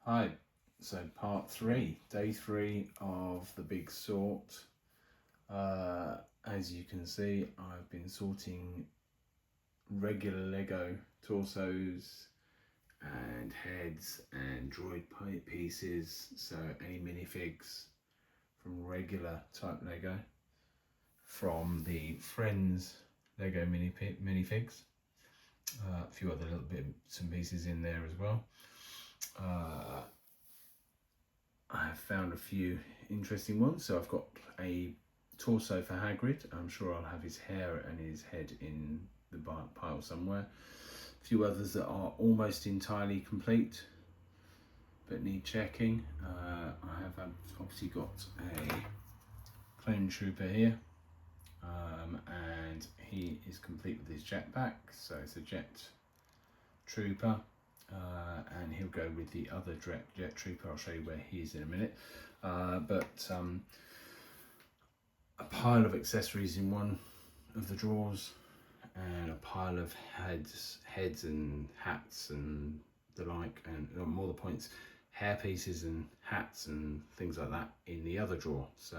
Hi, so part 3, day 3 of the big sort. As you can see, I've been sorting regular Lego torsos and heads and droid pieces, so any minifigs from regular type Lego, from the Friends Lego minifigs, a few other little bits and pieces in there as well. I have found a few interesting ones. So I've got a torso for Hagrid. I'm sure I'll have his hair and his head in the pile somewhere. A few others that are almost entirely complete but need checking. I have obviously got a clone trooper here, and he is complete with his jetpack, so it's a jet trooper. And he'll go with the other jet trooper. I'll show you where he is in a minute. But a pile of accessories in one of the drawers, and a pile of heads and hats and the like, and more the points, hair pieces and hats and things like that in the other drawer. So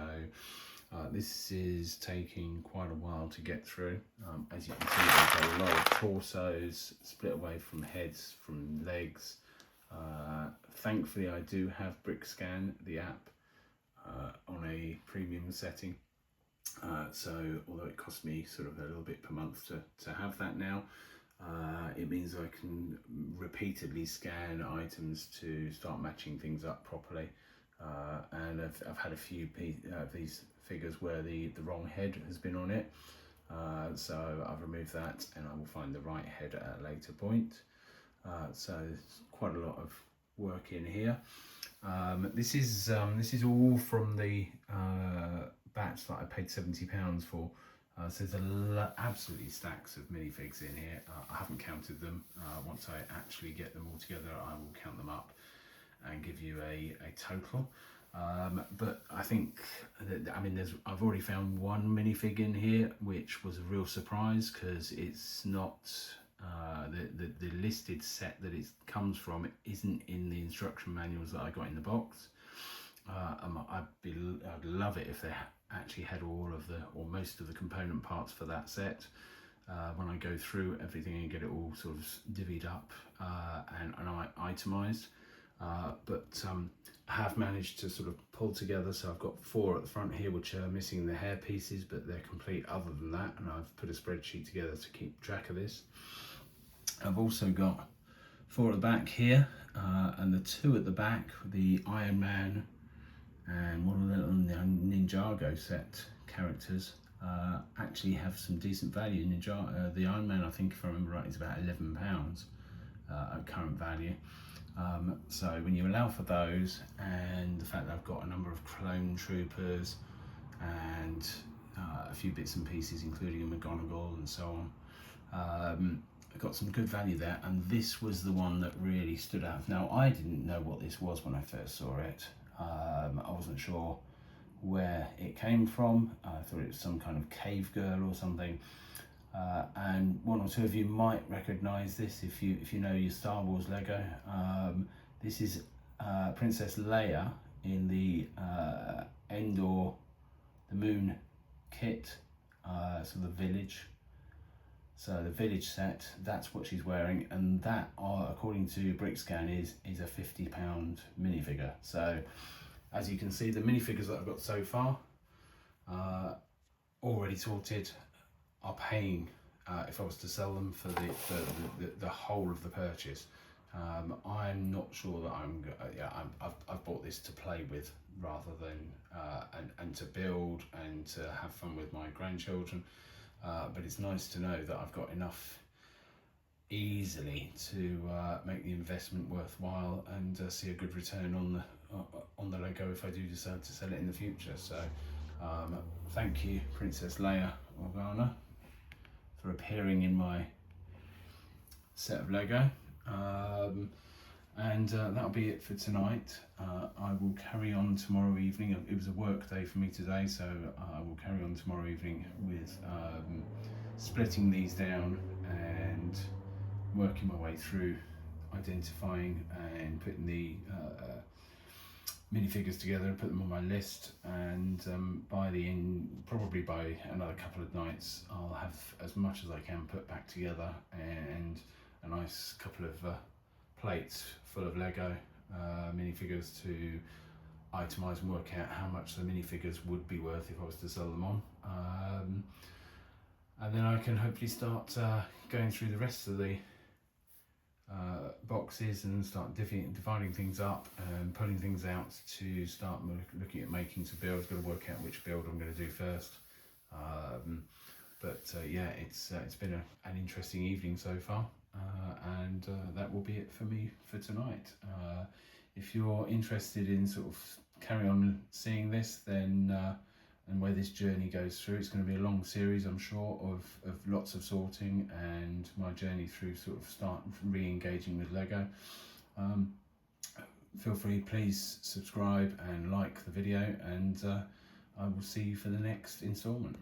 this is taking quite a while to get through. As you can see, there's a lot of torsos split away from heads, from legs. Thankfully, I do have BrickScan, the app, on a premium setting. So although it costs me sort of a little bit per month to have that now, it means I can repeatedly scan items to start matching things up properly. And I've had a few these figures where the wrong head has been on it, so I've removed that, and I will find the right head at a later point. So there's quite a lot of work in here. This is all from the batch that I paid £70 for. So there's absolutely stacks of minifigs in here. I haven't counted them. Once I actually get them all together, I will count them up and give you a total. But I think I've already found one minifig in here, which was a real surprise, because it's not the listed set that it comes from isn't in the instruction manuals that I got in the box. I'd love it if they actually had all of the, or most of the component parts for that set. When I go through everything and get it all sort of divvied up and itemised. But I have managed to sort of pull together, so I've got 4 at the front here which are missing the hair pieces, but they're complete other than that, and I've put a spreadsheet together to keep track of this. I've also got 4 at the back here, and the 2 at the back, the Iron Man and one little Ninjago set characters, actually have some decent value. The Iron Man, I think if I remember right, is about £11 at current value. So when you allow for those, and the fact that I've got a number of clone troopers and a few bits and pieces, including a McGonagall and so on, I got some good value there, and this was the one that really stood out. Now, I didn't know what this was when I first saw it. I wasn't sure where it came from. I thought it was some kind of cave girl or something. And 1 or 2 of you might recognise this if you know your Star Wars Lego. This is Princess Leia in the Endor, the Moon kit, so the village. So the village set, that's what she's wearing, and that, according to BrickScan, is a £50 minifigure. So as you can see, the minifigures that I've got so far, already sorted, are paying if I was to sell them for the whole of the purchase. I'm not sure that I've bought this to play with rather than and to build and to have fun with my grandchildren. But it's nice to know that I've got enough easily to make the investment worthwhile and see a good return on the Lego if I do decide to sell it in the future. So thank you, Princess Leia Organa, for appearing in my set of Lego. And that'll be it for tonight. I will carry on tomorrow evening. It was a work day for me today, so I will carry on tomorrow evening with splitting these down and working my way through identifying and putting the minifigures together and put them on my list, and probably by another couple of nights I'll have as much as I can put back together, and a nice couple of plates full of Lego minifigures to itemize and work out how much the minifigures would be worth if I was to sell them on, and then I can hopefully start going through the rest of the boxes and start dividing things up and pulling things out to start looking at making some builds. Got to work out which build I'm going to do first, but yeah, it's been an interesting evening so far, and that will be it for me for tonight. If you're interested in sort of carry on seeing this, then and where this journey goes through, it's going to be a long series, I'm sure, of lots of sorting and my journey through sort of start re-engaging with Lego. Feel free, please subscribe and like the video, and I will see you for the next instalment.